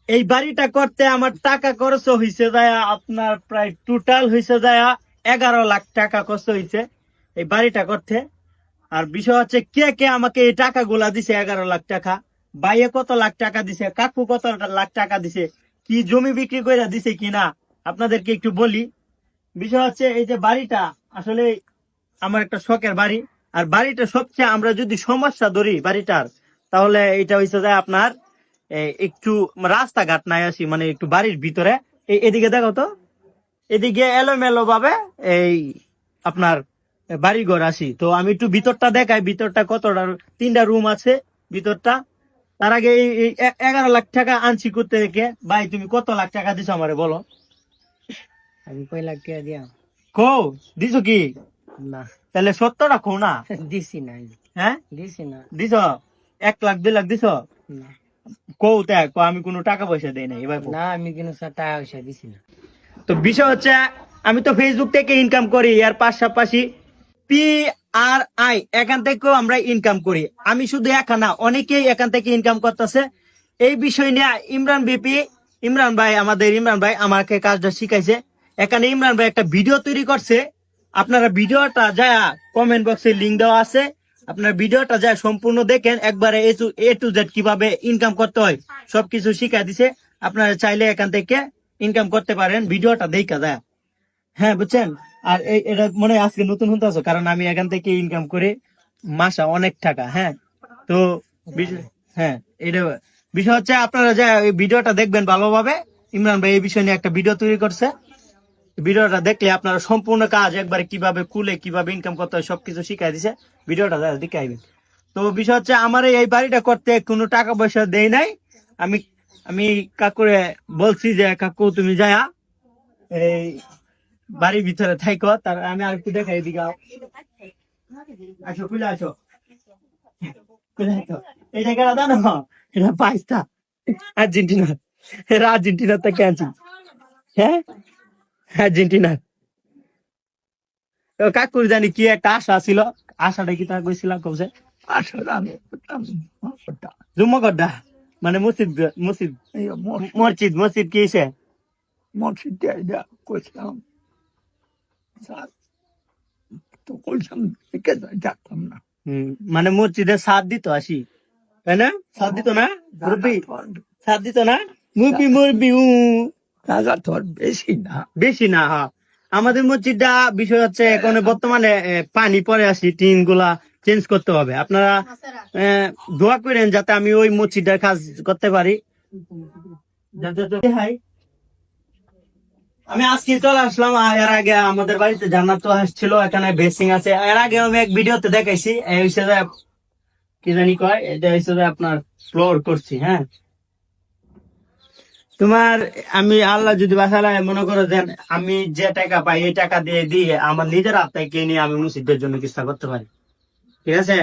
এই বাড়িটা করতে আমার টাকা খরচ হয়েছে যায় আপনার প্রায় টোটাল হয়েছে যায় 11 লাখ টাকা খরচ হয়েছে এই বাড়িটা করতে। আর বিষয় হচ্ছে কে কে আমাকে এই টাকাগুলা দিছে 11 লাখ টাকা, বাইয়ে কত লাখ টাকা দিছে, কাকু কত লাখ টাকা দিছে, কি জমি বিক্রি করে দিছে কিনা আপনাদেরকে একটু বলি। বিষয় হচ্ছে এই যে বাড়িটা আসলে আমার একটা শখের বাড়ি। আর বাড়িটা সবচেয়ে আমরা যদি সমস্যা ধরি বাড়িটার, তাহলে এটা হয়েছে যে আপনার একটু রাস্তাঘাট নাই আসি, মানে একটু বাড়ির ভিতরে এদিকে দেখো তো, এদিকে এলোমেলো ভাবে এই আপনার বাড়িঘর আসি। তো আমি একটু ভিতরটা দেখাই, ভিতরটা কতটা, 3টা রুম আছে ভিতরটা। তার আগে এই 11 লাখ টাকা আনছি করতে থেকে। ভাই তুমি কত লাখ টাকা দিছো আমারে বলো? আমি কয় লাখ টাকা দিয়া কো দিছো কি? না তাহলে সত্যটা কো না। দিছি না, হ্যাঁ দিছি না। দিছো 1 লাখ 2 লাখ দিছো? না কৌ দেখ আমি কোনো টাকা পয়সা দেই না এবার। না, আমি কিন্তু টাকা পয়সা দিছি না। তো বিষয় হচ্ছে আমি তো ফেসবুক থেকে ইনকাম করি, এর পাশাপাশি PRI এখান থেকেও আমরা ইনকাম করি। আমি শুধু একা না, অনেকেই এখান থেকে ইনকাম করতেছে। এই বিষয় নিয়ে ইমরান ভাই, আমাদের ইমরান ভাই আমাকে কাজটা শিখাইছে। এখানে ইমরান ভাই একটা ভিডিও তৈরি করছে। আপনারা ভিডিওটা যায় কমেন্ট বক্সে লিঙ্ক দেওয়া আছে, আপনার ভিডিওটা যায় সম্পূর্ণ দেখেন একবারে A to Z কিভাবে ইনকাম করতে হয় সবকিছু শিখাই দিছে। আপনারা চাইলে এখান থেকে ইনকাম করতে পারেন ভিডিওটা দেখা যায়। হ্যাঁ বুঝছেন। আর এটা মনে হয় আজকে নতুন হতে আছো, কারণ আমি এখান থেকে ইনকাম করে মাসা অনেক টাকা। হ্যাঁ তো হ্যাঁ এটা বিষয় হচ্ছে আপনারা যে এই ভিডিওটা দেখবেন ভালোভাবে। ইমরান ভাই এই বিষয় নিয়ে একটা ভিডিও তৈরি করছে। ভিডিওটা দেখলে আপনারা সম্পূর্ণ কাজ একবারে কিভাবে খুলে কিভাবে ইনকাম করতে হয় সবকিছু শিখাই দিছে। ভিডিওটা দেখে আইবেন। তো বিষয় হচ্ছে আমার এই বাড়িটা করতে কোনো টাকা পয়সা দেই নাই। আমি আমি কাকুরে বলছি যে কাকু তুমি যায়া এই বাড়ির ভিতরে থাইকো, তার আমি আর একটু দেখাই এদিকে আসো, খুলে আসো, খুলে আসো। এই জায়গাটা জানো, এটা পাইস্তা আর্জেন্টিনা, এরা আর্জেন্টিনার থেকে আনছি। হ্যাঁ আর্জেন্টিনা। কাকুর জানি কি একটা আশা ছিল, আশাটা কি তা কইছিলাম কবছে আসলে আমি জুম্মগড্ডা, মানে মসজিদ মসজিদ মসজিদ কি হয়েছে? মসজিদে করছিলাম, তো করছিলাম যাতাম না। মানে মসজিদে সাথ দিত আসি, তাই না? সাথ দিত না মুরব্বি? সাথ দিত না মুরব্বি? মুরব্বি টাকা তো আর বেশি না। বেশি না। হ্যাঁ আমাদের মসজিদটা বিষয় হচ্ছে এখন বর্তমানে পানি পরে আসি, টিন গুলা চেঞ্জ করতে হবে। আপনারা দোয়া করেন যাতে আমি ওই মসজিদটার কাজ করতে পারি। আমি আজকে চলে আসলাম। এর আগে আমাদের বাড়িতে জান্নাত তো আসছিল, এখানে বেসিং আছে। এর আগে আমি এক ভিডিওতে দেখাইছি, এই হিসেবে কি জানি কয়, এটা হিসেবে আপনার ফ্লোর করছি। হ্যাঁ তোমার আমি আল্লাহ যদি বাসায় মনে করো যে আমি যে টাকা পাই এই টাকা দিয়ে দিয়ে আমার নিজের হাত থেকে নিয়ে আমি মসজিদের জন্য কিছু করতে পারি, ঠিক আছে?